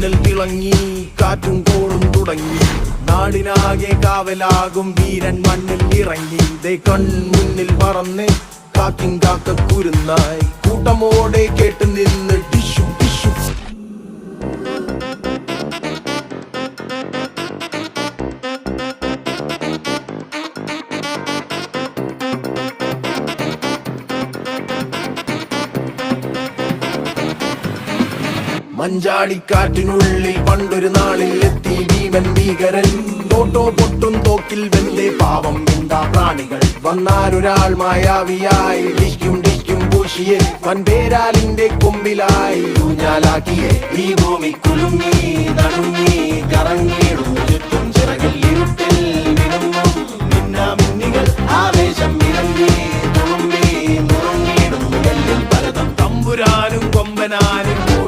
മിന്നൽ തിളങ്ങി, കാറ്റും കോളും തുടങ്ങി. നാടിനാകെ കാവലാകും വീരൻ മണ്ണിൽ ഇറങ്ങി. ദേ കൺമുന്നിൽ പറന്ന് കാക്കിൻ കാക്കക്കുരുന്നായി, കൂട്ടമോടെ കേട്ട് നിന്ന് ടിഷു ടിഷു. മഞ്ചാടിക്കാറ്റിനുള്ളിൽ പണ്ടൊരു നാളിൽ എത്തി ഭീമൻ ഭീകരൻ. തോട്ടോ പൊട്ടും തോക്കിൽ വെന്തേ പാവം എന്താ പ്രാണികൾ. വന്നാലൊരാൾ മായാവിയായി ഡിക്കും ഡിക്കും പൂശിയെ വൻപേരാലിന്റെ കൊമ്പിലായി ഊഞ്ഞാലാക്കിയെ. ഈ ഭൂമി കുലുങ്ങി നടുങ്ങി കറങ്ങിടും ചുറ്റും ചിറകിൽ ഇരുട്ടിൽ മിന്നുന്നു മിന്നാമിന്നികൾ ആവേശം